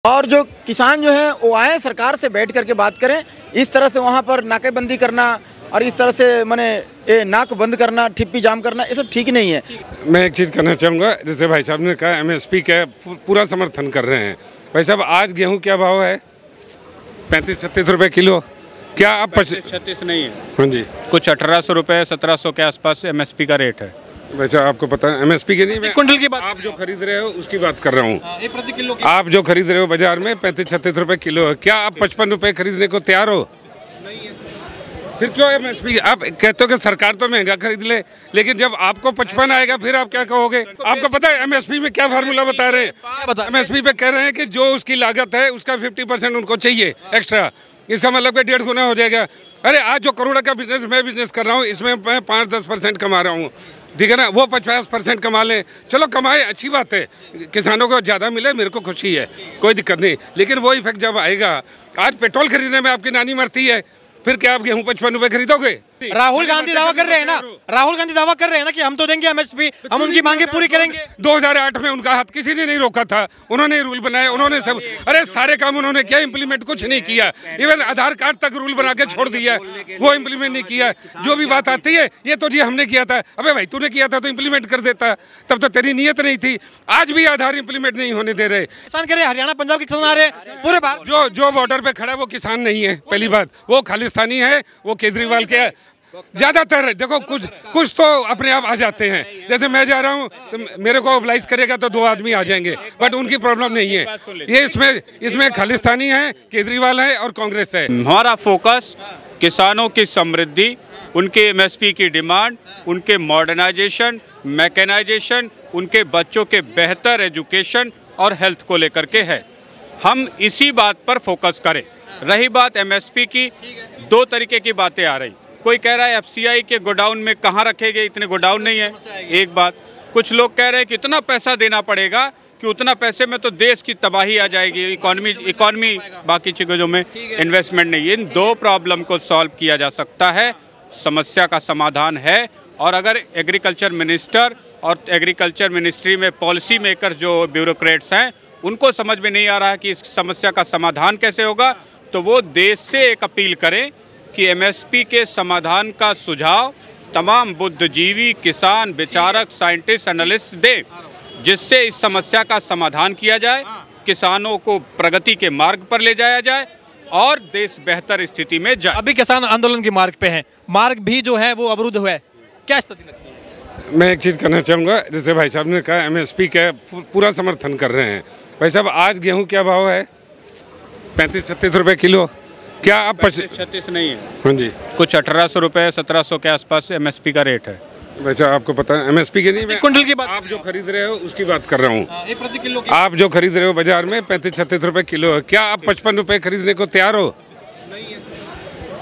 और जो किसान जो है वो आए सरकार से बैठ करके बात करें। इस तरह से वहाँ पर नाकेबंदी करना और इस तरह से माने नाक बंद करना, ठिप्पी जाम करना, ये सब ठीक नहीं है। मैं एक चीज़ कहना चाहूँगा, जैसे भाई साहब ने कहा एमएसपी का पूरा समर्थन कर रहे हैं। भाई साहब आज गेहूँ क्या भाव है? 35-36 रुपये किलो। क्या आप 36 नहीं है? हाँ जी, कुछ 1800 रुपये 1700 के आसपास एमएसपी का रेट है। वैसे आपको पता है एमएसपी के नहीं, कुंटल की बात, आप जो खरीद रहे हो उसकी बात कर रहा हूँ। प्रति किलो की आप जो खरीद रहे हो बाजार में 35-36 रुपये किलो है। क्या आप 55 रुपये खरीदने को तैयार हो? फिर क्यों एमएसपी? आप कहते हो कि सरकार तो महंगा खरीद ले, लेकिन जब आपको 55 आएगा फिर आप क्या कहोगे? आपको पता है एमएसपी में क्या फार्मूला बता रहे हैं? एमएसपी पे कह रहे हैं कि जो उसकी लागत है उसका 50% उनको चाहिए एक्स्ट्रा। इसका मतलब कि 1.5 गुना हो जाएगा। अरे आज जो करोड़ का बिजनेस कर रहा हूँ इसमें मैं 5-10% कमा रहा हूँ, ठीक है ना? वो 50% कमा लें, चलो कमाए, अच्छी बात है। किसानों को ज़्यादा मिले, मेरे को खुशी है, कोई दिक्कत नहीं। लेकिन वो इफेक्ट जब आएगा, आज पेट्रोल खरीदने में आपकी नानी मरती है, फिर क्या आप गेहूँ 55 रुपये खरीदोगे? राहुल गांधी दावा कर रहे हैं ना, राहुल गांधी दावा कर रहे हैं ना कि हम तो देंगे एमएसपी, हम उनकी मांगे पूरी करेंगे। 2008 में उनका हाथ किसी ने नहीं रोका था, उन्होंने रूल बनाए, उन्होंने सब, अरे सारे काम उन्होंने किया, इम्प्लीमेंट कुछ नहीं किया। इवन आधार कार्ड तक रूल बना के छोड़ दिया, वो इम्प्लीमेंट नहीं किया। जो भी बात आती है ये तो जी हमने किया था, अबे भाई तूने किया था तो इम्प्लीमेंट कर देता, तब तो तेरी नीयत नहीं थी। आज भी आधार इम्प्लीमेंट नहीं होने दे रहे। किसान कह रहे हरियाणा पंजाब के किसान आ रहे हैं पूरे भारत। जो बॉर्डर पे खड़ा है वो किसान नहीं है, पहली बात, वो खालिस्तानी है, वो केजरीवाल के है। ज्यादातर देखो कुछ तो अपने आप आ जाते हैं। जैसे मैं जा रहा हूँ तो मेरे को ऑब्लाइज करेगा तो 2 आदमी आ जाएंगे, बट उनकी प्रॉब्लम नहीं है। ये इसमें खालिस्तानी है, केजरीवाल है और कांग्रेस है। हमारा फोकस किसानों की समृद्धि, उनके एमएसपी की डिमांड, उनके मॉडर्नाइजेशन, मैकेनाइजेशन, उनके बच्चों के बेहतर एजुकेशन और हेल्थ को लेकर के है। हम इसी बात पर फोकस करें। रही बात एमएसपी की, 2 तरीके की बातें आ रही। कोई कह रहा है एफसीआई के गोडाउन में कहाँ रखेंगे, इतने गोडाउन नहीं है, एक बात। कुछ लोग कह रहे हैं कि इतना पैसा देना पड़ेगा कि उतना पैसे में तो देश की तबाही आ जाएगी, इकॉनमी बाकी चीज़ों में इन्वेस्टमेंट नहीं। इन 2 प्रॉब्लम को सॉल्व किया जा सकता है, समस्या का समाधान है। और अगर एग्रीकल्चर मिनिस्टर और एग्रीकल्चर मिनिस्ट्री में पॉलिसी मेकर्स जो ब्यूरोक्रेट्स हैं उनको समझ में नहीं आ रहा है कि इस समस्या का समाधान कैसे होगा, तो वो देश से एक अपील करें कि एमएसपी के समाधान का सुझाव तमाम बुद्धिजीवी, किसान, विचारक, साइंटिस्ट, एनालिस्ट दें, जिससे इस समस्या का समाधान किया जाए, किसानों को प्रगति के मार्ग पर ले जाया जाए और देश बेहतर स्थिति में जाए। अभी किसान आंदोलन के मार्ग पे हैं, मार्ग भी जो है वो अवरुद्ध हुआ है, क्या स्थिति लगती है? मैं एक चीज़ कहना चाहूँगा, जैसे भाई साहब ने कहा एमएसपी का पूरा समर्थन कर रहे हैं। भाई साहब आज गेहूँ क्या भाव है? 35-36 रुपये किलो। क्या आप 36 नहीं है? हाँ जी, कुछ 1800 रुपये 1700 के आसपास एमएसपी का रेट है। वैसे आपको पता है एमएसपी के नहीं, कुंटल की बात, आप जो खरीद रहे हो उसकी बात कर रहा हूँ। प्रति किलो की आप जो खरीद रहे हो बाजार में 35-36 रुपये किलो है। क्या आप 55 रुपये खरीदने को तैयार हो?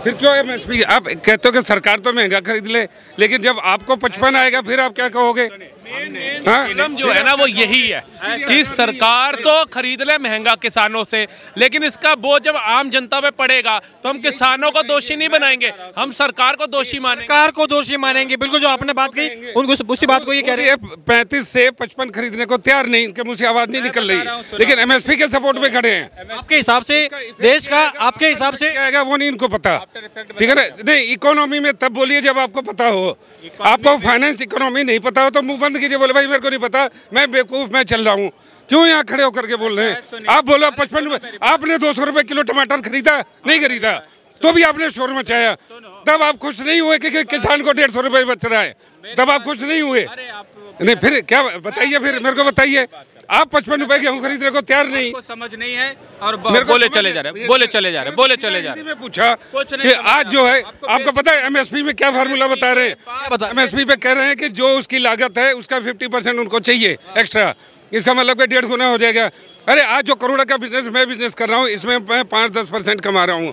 फिर क्यों एमएसपी? आप कहते हो कि सरकार तो महंगा खरीद ले, लेकिन जब आपको 55 आएगा फिर आप क्या कहोगे? प्रॉब्लम जो है ना वो यही है कि सरकार तो खरीद ले महंगा किसानों से, लेकिन इसका बोझ जब आम जनता पे पड़ेगा तो हम किसानों को दोषी नहीं बनाएंगे, हम सरकार को दोषी मानेंगे। सरकार को दोषी मानेंगे, बिल्कुल जो आपने बात कही उनको उसी बात को ये कह रहे हैं। 35 से 55 खरीदने को तैयार नहीं, इनके मुँह से आवाज नहीं निकल रही, लेकिन एमएसपी के सपोर्ट में खड़े हैं। आपके हिसाब से देश का, आपके हिसाब से क्या आएगा वो नहीं इनको पता, ठीक है ना? नहीं, इकोनॉमी में तब बोलिए जब आपको पता हो। आपको फाइनेंस इकोनॉमी नहीं पता हो तो मुंह बंद कीजिए, बोले भाई मेरे को नहीं पता, मैं बेवकूफ, मैं चल रहा हूँ। क्यों यहाँ खड़े होकर के बोल रहे हैं? आप बोलो 55 रुपये, आपने 200 रुपये किलो टमाटर खरीदा नहीं खरीदा, तो भी आपने शोर मचाया। तब आप खुश नहीं हुए कि किसान को 150 रुपये बच रहा है, तब आप खुश नहीं हुए। नहीं फिर क्या बताइए, फिर मेरे को बताइए। आप 55 रुपए गेहूँ खरीदने को तैयार नहीं, समझ नहीं है और बोले चले जा रहे। मैं पूछा कि आज जो है आपको पता है एमएसपी में क्या फार्मूला बता रहे हैं? एमएसपी पे कह रहे हैं कि जो उसकी लागत है उसका 50% उनको चाहिए एक्स्ट्रा। इसका मतलब कि 1.5 गुना हो जाएगा। अरे आज जो करोड़ का बिजनेस कर रहा हूँ इसमें मैं 5-10% कमा रहा हूँ,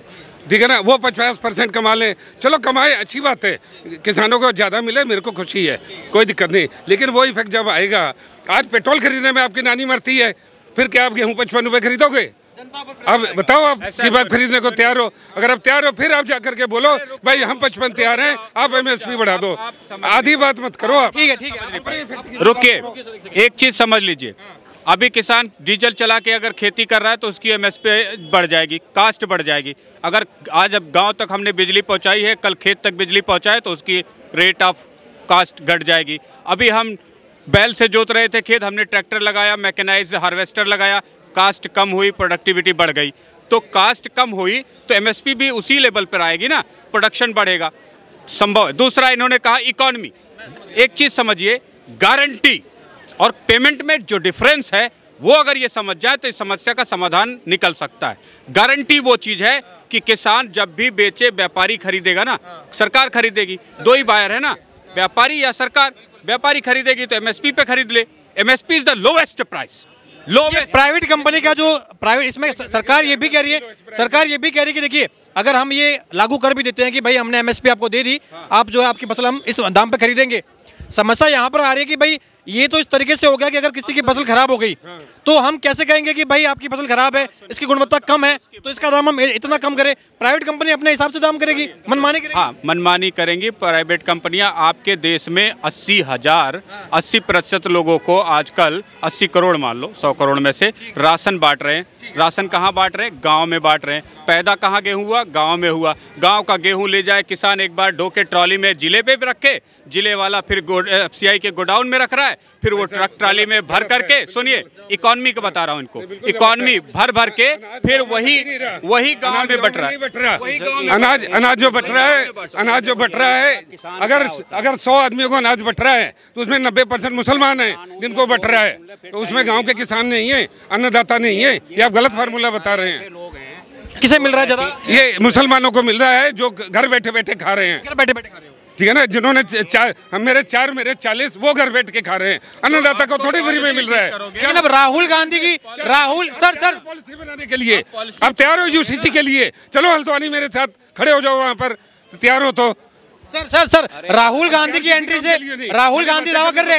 ठीक है ना? वो 50% कमा लें, चलो कमाए, अच्छी बात है। किसानों को ज़्यादा मिले, मेरे को खुशी है, कोई दिक्कत नहीं। लेकिन वो इफेक्ट जब आएगा, आज पेट्रोल खरीदने में आपकी नानी मरती है, फिर क्या आप गेहूँ 55 रुपये खरीदोगे? अब बताओ, आप सिर्फ आप खरीदने को तैयार हो? अगर आप तैयार हो फिर आप जाकर के बोलो भाई हम 55 तैयार हैं, आप एमएसपी बढ़ा दो। आधी बात मत करो आप। ठीक है। रुकिए, एक चीज समझ लीजिए, अभी किसान डीजल चला के अगर खेती कर रहा है तो उसकी एमएसपी बढ़ जाएगी, कास्ट बढ़ जाएगी। अगर आज अब गांव तक हमने बिजली पहुंचाई है, कल खेत तक बिजली पहुंचाए तो उसकी रेट ऑफ कास्ट घट जाएगी। अभी हम बैल से जोत रहे थे खेत, हमने ट्रैक्टर लगाया, मैकेनाइज्ड हार्वेस्टर लगाया, कास्ट कम हुई, प्रोडक्टिविटी बढ़ गई। तो कास्ट कम हुई तो एमएसपी भी उसी लेवल पर आएगी ना, प्रोडक्शन बढ़ेगा, संभव है। दूसरा इन्होंने कहा इकॉनमी। एक चीज़ समझिए, गारंटी और पेमेंट में जो डिफरेंस है वो अगर ये समझ जाए तो इस समस्या का समाधान निकल सकता है। गारंटी वो चीज़ है कि किसान जब भी बेचे, व्यापारी खरीदेगा ना, सरकार खरीदेगी, दो ही बायर है ना, व्यापारी या सरकार। व्यापारी खरीदेगी तो एमएसपी पे खरीद ले, MSP is the lowest price. Private company का जो प्राइवेट, इसमें सरकार ये भी कह रही है कि देखिए अगर हम ये लागू कर भी देते हैं कि भाई हमने एमएसपी आपको दे दी, आप जो है आपकी फसल हम इस दाम पे खरीदेंगे। समस्या यहाँ पर आ रही है कि भाई ये तो इस तरीके से हो गया कि अगर किसी की फसल खराब हो गई तो हम कैसे कहेंगे कि भाई आपकी फसल खराब है, इसकी गुणवत्ता कम है तो इसका दाम हम इतना कम करें। प्राइवेट कंपनी अपने हिसाब से दाम करेगी, मनमानी करेगी। हाँ, मनमानी करेंगी प्राइवेट कंपनियां। आपके देश में 80% लोगों को आजकल 80 करोड़ मान लो, 100 करोड़ में से राशन बांट रहे हैं। राशन कहाँ बांट रहे हैं? गाँव में बांट रहे हैं। पैदा कहाँ गेहूँ हुआ? गाँव में हुआ। गाँव का गेहूँ ले जाए किसान, एक बार ढो के ट्रॉली में जिले पे भी रखे, जिले वाला फिर FCI के गोडाउन में रख रहा है, फिर वो ट्रक ट्राली में भर करके, सुनिए इकोनॉमी का बता रहा हूँ इनको, इकोनॉमी भर के फिर वही गांव में बट रहा है। अनाज जो बट रहा है, अगर 100 आदमियों को अनाज बट रहा है तो उसमें 90% मुसलमान हैं जिनको बट रहा है, तो उसमें गांव के किसान नहीं है, अन्नदाता नहीं है। ये आप गलत फार्मूला बता रहे हैं। किसे मिल रहा है ज्यादा? ये मुसलमानों को मिल रहा है जो घर बैठे बैठे खा रहे हैं। घर बैठे बैठे खा रहे हो, ठीक है ना, जिन्होंने मेरे 40 वो घर बैठ के खा रहे हैं। अन्नदाता को थोड़ी फ्री में मिल रहा है। लेकिन अब राहुल गांधी की सर पॉलिसी बनाने के लिए अब तैयार हो, यूसीसी के लिए चलो हल्द्वानी मेरे साथ खड़े हो जाओ, वहाँ पर तैयार हो तो। सर राहुल गांधी की एंट्री से राहुल गांधी दावा कर रहे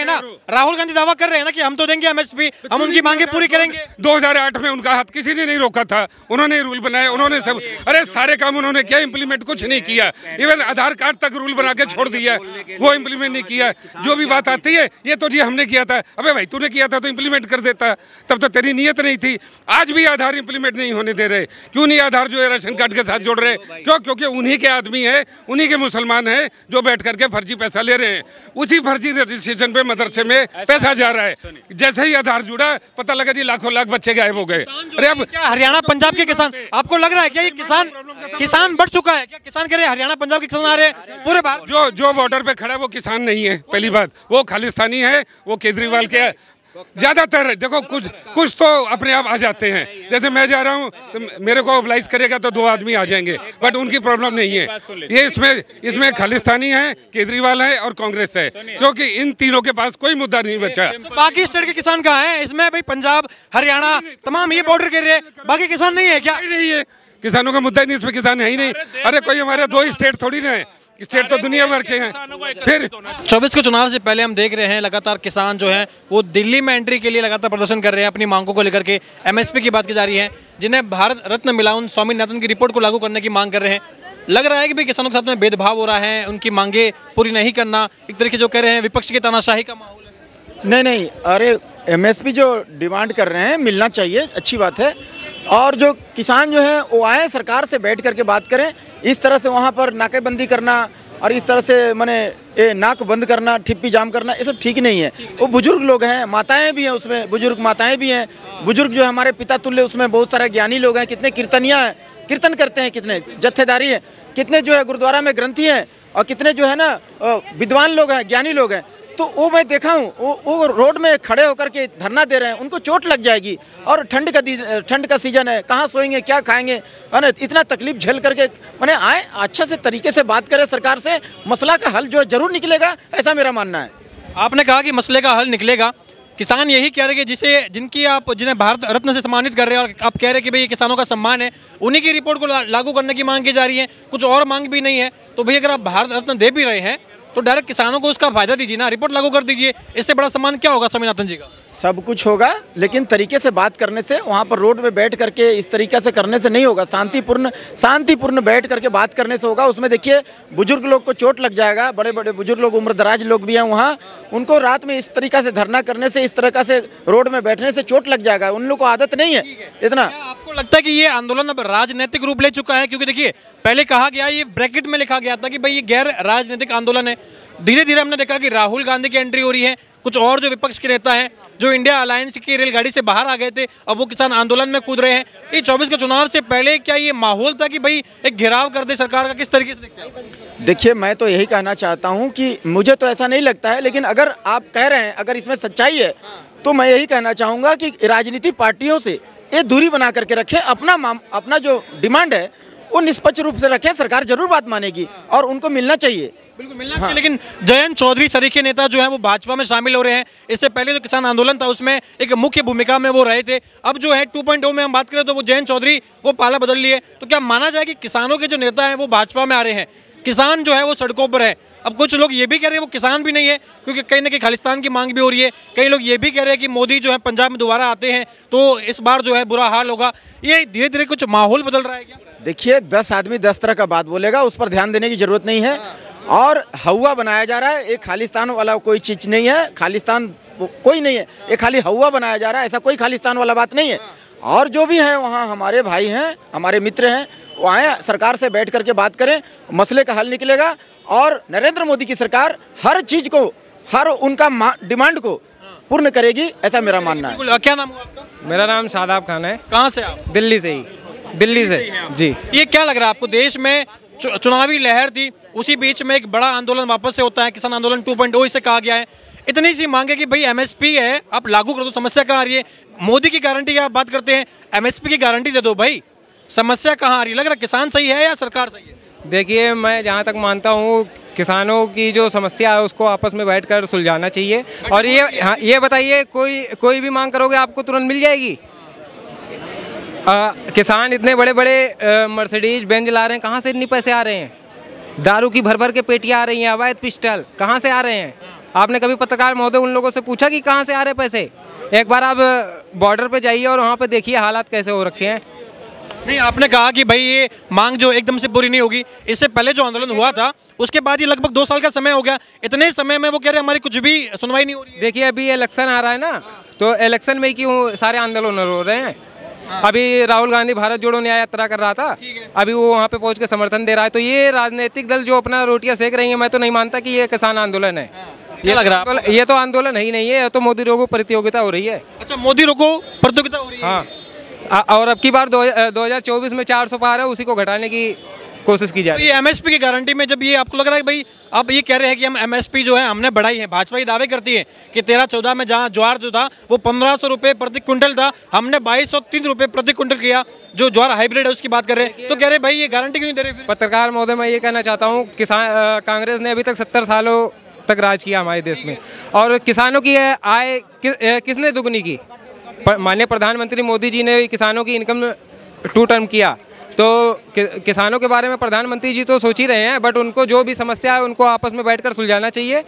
हैं ना कि हम तो देंगे एमएसपी, हम उनकी मांगे पूरी करेंगे। 2008 में उनका हाथ किसी ने नहीं रोका था, उन्होंने रूल बनाए, उन्होंने सब, अरे सारे काम उन्होंने किया, इंप्लीमेंट कुछ नहीं किया। इवन आधार कार्ड तक रूल बना के छोड़ दिया, वो इंप्लीमेंट नहीं किया। जो भी बात आती है ये तो जी हमने किया था, अबे भाई तूने किया था तो इंप्लीमेंट कर देता, तब तो तेरी नीयत नहीं थी। आज भी आधार इंप्लीमेंट नहीं होने दे रहे। क्यों नहीं आधार जो है राशन कार्ड के साथ जोड़ रहे? क्यों? क्योंकि उन्हीं के आदमी है, उन्हीं के मुसलमान है जो बैठ करके फर्जी पैसा ले रहे हैं। उसी फर्जी रजिस्ट्रेशन पे मदरसे में पैसा जा रहा है। जैसे ही आधार जुड़ा पता लगा जी लाखों लाख बच्चे गायब हो गए। अरे अब क्या हरियाणा पंजाब के किसान, आपको लग रहा है क्या ये किसान बढ़ चुका है? क्या किसान कह रहे हैं हरियाणा पंजाब के किसान आ रहे हैं पूरे भारत? जो बॉर्डर पे खड़ा है वो किसान नहीं है, पहली बात। वो खालिस्तानी है, वो केजरीवाल के ज्यादातर। देखो कुछ तो अपने आप आ जाते हैं। जैसे मैं जा रहा हूँ तो मेरे को ऑब्लाइज करेगा तो 2 आदमी आ जाएंगे, बट उनकी प्रॉब्लम नहीं है। ये इसमें खालिस्तानी है, केजरीवाल है और कांग्रेस है, क्योंकि इन तीनों के पास कोई मुद्दा नहीं बचा। तो बाकी स्टेट के किसान कहाँ हैं इसमें? भाई पंजाब, हरियाणा तमाम ये बॉर्डर के रहे, बाकी किसान नहीं है क्या? नहीं है, किसानों का मुद्दा ही नहीं, इसमें किसान है ही नहीं। अरे कोई हमारे 2 स्टेट थोड़ी ना है, स्टेट तो दुनिया भर के हैं। फिर 24 के चुनाव से पहले हम देख रहे हैं लगातार किसान जो हैं वो दिल्ली में एंट्री के लिए लगातार प्रदर्शन कर रहे हैं, अपनी मांगों को लेकर के। एमएसपी की बात की जा रही है, जिन्हें भारत रत्न मिला उन स्वामीनाथन की रिपोर्ट को लागू करने की मांग कर रहे हैं। लग रहा है कि भाई किसानों के साथ में भेदभाव हो रहा है, उनकी मांगे पूरी नहीं करना, एक तरीके जो कह रहे हैं विपक्ष की तानाशाही का माहौल है। नहीं, अरे एमएसपी जो डिमांड कर रहे हैं मिलना चाहिए, अच्छी बात है। और जो किसान जो है वो आए सरकार से बैठ करके बात करें। इस तरह से वहाँ पर नाकेबंदी करना और इस तरह से माने नाक बंद करना, ठिप्पी जाम करना, ये सब ठीक नहीं है। वो बुजुर्ग लोग हैं, माताएं भी हैं उसमें, बुजुर्ग माताएं भी हैं। बुजुर्ग जो है हमारे पिता तुल्य, उसमें बहुत सारे ज्ञानी लोग हैं, कितने कीर्तनिया हैं, कीर्तन करते हैं, कितने जत्थेदारी हैं, कितने जो है गुरुद्वारा में ग्रंथी हैं और कितने जो है ना विद्वान लोग हैं, ज्ञानी लोग हैं। तो वो मैं देखा हूँ, वो रोड में खड़े होकर के धरना दे रहे हैं, उनको चोट लग जाएगी। और ठंड का सीजन है, कहाँ सोएंगे, क्या खाएंगे, है ना? इतना तकलीफ झेल करके मैंने आए, अच्छे से तरीके से बात करें सरकार से, मसला का हल जो है जरूर निकलेगा, ऐसा मेरा मानना है। आपने कहा कि मसले का हल निकलेगा, किसान यही कह रहे हैं कि जिन्हें भारत रत्न से सम्मानित कर रहे हैं और आप कह रहे हैं कि भाई ये किसानों का सम्मान है, उन्हीं की रिपोर्ट को लागू करने की मांग की जा रही है, कुछ और मांग भी नहीं है। तो भाई अगर आप भारत रत्न दे भी रहे हैं तो डायरेक्ट किसानों को उसका फायदा दीजिए ना, रिपोर्ट लागू कर दीजिए। इससे बड़ा सम्मान क्या होगा स्वामीनाथन जी का? सब कुछ होगा, लेकिन तरीके से बात करने से, वहाँ पर रोड में बैठ करके इस तरीके से करने से नहीं होगा। शांतिपूर्ण बैठ करके बात करने से होगा। उसमें देखिए बुजुर्ग लोग को चोट लग जाएगा, बड़े बड़े बुजुर्ग लोग, उम्र दराज लोग भी हैं वहाँ, उनको रात में इस तरीक़ा से धरना करने से, इस तरीक़ा से रोड में बैठने से चोट लग जाएगा। उन लोग को आदत नहीं है इतना। आपको लगता है कि ये आंदोलन अब राजनीतिक रूप ले चुका है? क्योंकि देखिए पहले कहा गया, ये ब्रैकेट में लिखा गया था कि भाई ये गैर राजनीतिक आंदोलन है। धीरे धीरे हमने देखा कि राहुल गांधी की एंट्री हो रही है, कुछ और जो विपक्ष के नेता हैं जो इंडिया अलायंस की रेलगाड़ी से बाहर आ गए थे, अब वो किसान आंदोलन में कूद रहे हैं। ये 24 के चुनाव से पहले क्या ये माहौल था कि भाई एक घेराव कर दे सरकार का? किस तरीके से देखते हैं? देखिए, मैं तो यही कहना चाहता हूं कि मुझे तो ऐसा नहीं लगता है, लेकिन अगर आप कह रहे हैं, अगर इसमें सच्चाई है, तो मैं यही कहना चाहूँगा कि राजनीतिक पार्टियों से ये दूरी बना करके रखें। अपना जो डिमांड है वो निष्पक्ष रूप से रखें, सरकार जरूर बात मानेगी और उनको मिलना चाहिए। बिल्कुल मिलना चाहिए। लेकिन जयंत चौधरी सरीखे नेता जो है वो भाजपा में शामिल हो रहे हैं। इससे पहले जो किसान आंदोलन था उसमें एक मुख्य भूमिका में वो रहे थे। अब जो है 2.0 में हम बात करें तो वो जयंत चौधरी वो पाला बदल लिए। तो क्या माना जाए कि किसानों के जो नेता हैं वो भाजपा में आ रहे हैं, किसान जो है वो सड़कों पर है? अब कुछ लोग ये भी कह रहे हैं वो किसान भी नहीं है, क्योंकि कहीं ना कहीं खालिस्तान की मांग भी हो रही है। कई लोग ये भी कह रहे हैं कि मोदी जो है पंजाब में दोबारा आते हैं तो इस बार जो है बुरा हाल होगा। ये धीरे धीरे कुछ माहौल बदल रहा है क्या? देखिए, 10 आदमी 10 तरह का बात बोलेगा, उस पर ध्यान देने की जरूरत नहीं है। और हवा बनाया जा रहा है, एक खालिस्तान वाला कोई चीज़ नहीं है, खालिस्तान कोई नहीं है, ये खाली हवा बनाया जा रहा है, ऐसा कोई खालिस्तान वाला बात नहीं है। और जो भी हैं वहाँ हमारे भाई हैं, हमारे मित्र हैं, वो आए, सरकार से बैठ करके बात करें, मसले का हल निकलेगा। और नरेंद्र मोदी की सरकार हर चीज़ को, हर उनका डिमांड को पूर्ण करेगी, ऐसा मेरा मानना है। क्या नाम हुआ आपका? मेरा नाम शादाब खान है। कहाँ से आप? दिल्ली से ही। दिल्ली से जी। ये क्या लग रहा है आपको? देश में चुनावी लहर थी, उसी बीच में एक बड़ा आंदोलन वापस से होता है, किसान आंदोलन 2.0 इसे कहा गया है। इतनी सी मांगे कि भाई MSP है, आप लागू कर दो, समस्या कहाँ आ रही है? मोदी की गारंटी की आप बात करते हैं, MSP की गारंटी दे दो भाई, समस्या कहाँ आ रही है? लग रहा है किसान सही है या सरकार सही है? देखिए, मैं जहाँ तक मानता हूँ किसानों की जो समस्या है उसको आपस में बैठकर सुलझाना चाहिए। और ये बताइए, कोई भी मांग करोगे आपको तुरंत मिल जाएगी? किसान इतने बड़े बड़े मर्सिडीज बेंज ला रहे हैं, कहाँ से इतने पैसे आ रहे हैं? दारू की भर भर के पेटियाँ आ रही हैं, अवैध पिस्टल कहाँ से आ रहे हैं? आपने कभी पत्रकार महोदय उन लोगों से पूछा कि कहाँ से आ रहे हैं पैसे? एक बार आप बॉर्डर पे जाइए और वहाँ पे देखिए हालात कैसे हो रखे हैं। नहीं, आपने कहा कि भाई ये मांग जो एकदम से पूरी नहीं होगी। इससे पहले जो आंदोलन हुआ था उसके बाद ये लगभग 2 साल का समय हो गया। इतने समय में वो कह रहे हैं हमारी कुछ भी सुनवाई नहीं हो रही है। देखिए, अभी इलेक्शन आ रहा है ना, तो इलेक्शन में क्यों सारे आंदोलन हो रहे हैं? अभी राहुल गांधी भारत जोड़ो न्याय यात्रा कर रहा था, अभी वो वहाँ पे पहुँच के समर्थन दे रहा है। तो ये राजनीतिक दल जो अपना रोटियां सेक रही हैं, मैं तो नहीं मानता कि ये किसान आंदोलन है। ये लग रहा है ये तो आंदोलन ही नहीं है, ये तो मोदी रोको प्रतियोगिता हो रही है। अच्छा, मोदी रोको प्रतियोगिता हो रही है। हाँ, और अब की बार 2024 में 400 पार है, उसी को घटाने की कोशिश की जाए। तो ये MSP की गारंटी में जब ये आपको लग रहा है भाई, आप ये कह रहे हैं कि हम MSP जो है हमने बढ़ाई है, भाजपा ये दावे करती है कि 13-14 में जहाँ ज्वार जो था वो 1500 रुपये प्रति क्विंटल था, हमने 2203 रुपये प्रति क्विंटल किया। जो ज्वार हाइब्रिड है उसकी बात कर रहे हैं, तो कह रहे भाई ये गारंटी क्यों नहीं दे रहे? पत्रकार महोदय, मैं ये कहना चाहता हूँ, कांग्रेस ने अभी तक 70 सालों तक राज किया हमारे देश में, और किसानों की आय किसने दुगनी की? माननीय प्रधानमंत्री मोदी जी ने किसानों की इनकम 2 टर्म किया। तो किसानों के बारे में प्रधानमंत्री जी तो सोच ही रहे हैं, बट उनको जो भी समस्या है उनको आपस में बैठकर सुलझाना चाहिए।